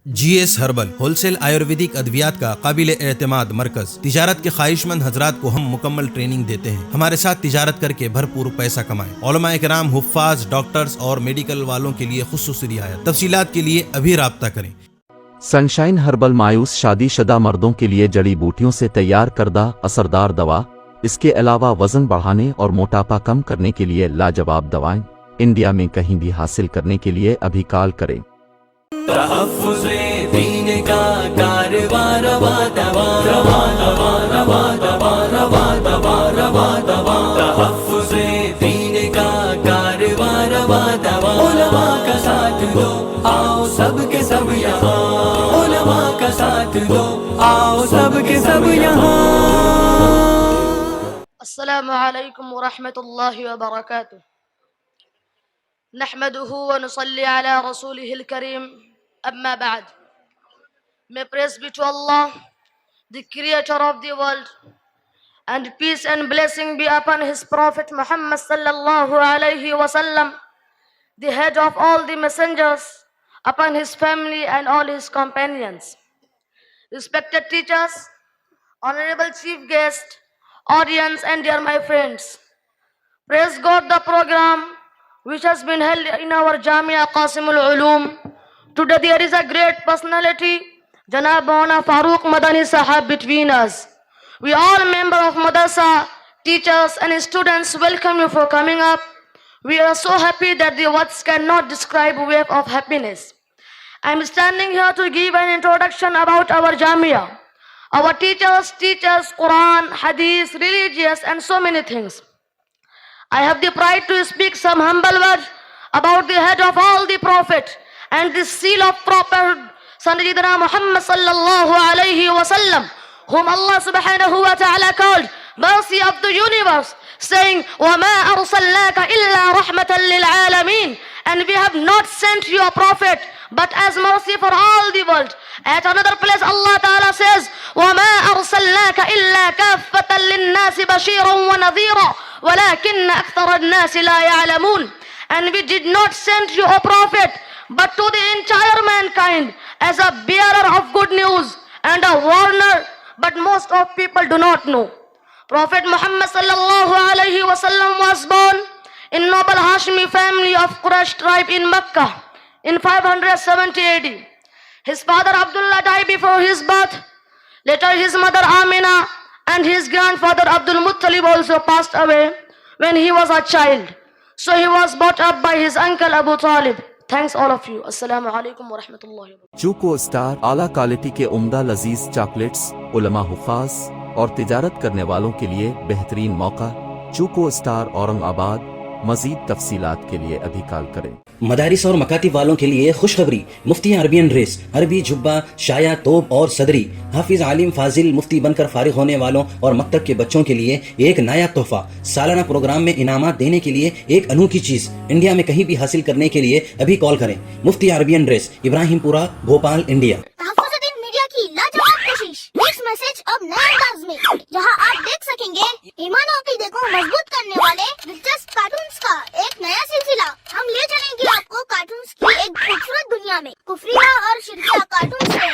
GS herbal wholesale Ayurvedic अद्वियात का काबिल एतमाद मरकज। तिजारत के ख्वाहिशमंद हजरात को हम मुकम्मल ट्रेनिंग देते हैं। हमारे साथ तिजारत करके भरपूर पैसा कमाएं। उलमा इकराम, हुफ्फाज, डॉक्टर्स और मेडिकल वालों के लिए खुसूसी रियायत। तफसीलात के लिए अभी राब्ता करें। सनशाइन हर्बल मायूस शादीशुदा मर्दों के लिए जड़ी बूटियों से तैयार करदा असरदार दवा। इसके अलावा वजन बढ़ाने और मोटापा कम करने के लिए लाजवाब दवाएं इंडिया में कहीं भी हासिल करने के लिए अभी कॉल करें। तहफ़्फ़ुज़े दीन का कारवां रवा दवा रवा दवा रवा दवा रवा दवा रवा दवा। तहफ़्फ़ुज़े दीन का कारवां रवा दवा। उलमा का साथ दो, आओ सब के सब यहाँ। उलमा का साथ दो, आओ सब के सब यहाँ। अस्सलामु अलैकुम व रहमतुल्लाहि व बरकातुहू। नहमदुहु व नुसल्ली अला रसूलिहिल करीम। Amma ba'd. May praise be to Allah, the creator of the world, and peace and blessing be upon his prophet Muhammad sallallahu alayhi wasallam, the head of all the messengers, upon his family and all his companions. Respected teachers, honorable chief guest, audience and dear my friends, praise God, the program which has been held in our Jamia Qasimul Ulum. Today there is a great personality, Janab Maulana Farooq Madani Sahab between us. We all members of Madrasa, teachers and students welcome you for coming up. We are so happy that the words cannot describe a wave of happiness. I am standing here to give an introduction about our Jamia. Our teachers teach us Quran, Hadith, religious and so many things. I have the pride to speak some humble words about the head of all the Prophet and the seal of prophet Sayyidina Muhammad sallallahu alayhi wa sallam, whom Allah subhanahu wa ta'ala called mercy of the universe, saying, وَمَا أَرْسَلْنَاكَ إِلَّا رَحْمَةً لِلْعَالَمِينَ. And we have not sent you a prophet but as mercy for all the world. At another place Allah ta'ala says, وَمَا أَرْسَلْنَاكَ إِلَّا كَافَّةً لِلنَّاسِ بَشِيرًا وَنَذِيرًا وَلَكِنَّ أَكْثَرَ النَّاسِ لَا يَعْلَمُونَ. And we did not send you a prophet but to the entire mankind as a bearer of good news and a warner, but most of people do not know. Prophet Muhammad sallallahu alayhi wasallam was born in noble Hashimi family of Quraysh tribe in Mecca in 570 AD. His father Abdullah died before his birth. Later his mother Amina and his grandfather Abdul Muttalib also passed away when he was a child. So he was brought up by his uncle Abu Talib. Thanks all of you. Assalamu alaikum wa rahmatullahi wa barakatuh. चूको star आला quality के उम्दा लजीज chocolates, उलमा हुफ़ाज और तिजारत करने वालों के लिए बेहतरीन मौका। चूको स्टार औरंगाबाद। मजीद तफसीलात के लिए अभी कॉल करें। मदारिस और मकातिब वालों के लिए खुशखबरी। मुफ्ती अरबियन ड्रेस, अरबी जुब्बा, शाया, तोब और सदरी, हाफिज आलिम फाजिल मुफ्ती बनकर फारिग होने वालों और मकतब के बच्चों के लिए एक नया तोहफा। सालाना प्रोग्राम में इनामात देने के लिए एक अनोखी चीज इंडिया में कहीं भी हासिल करने के लिए अभी कॉल करें। Mufti Arabian dress, Ibrahimpura, Bhopal, India. Media की लाजवाब कोशिश, नेक्स्ट मैसेज अब नए अंदाज में, जहां आप देख सकेंगे ईमान और अकीदे को मजबूत करने वाले दिलचस्प कार्टून्स का एक नया सिलसिला। हम ले चलेंगे आपको कार्टून्स की एक खूबसूरत दुनिया में। कुफरिया और शिरकिया कार्टून्स में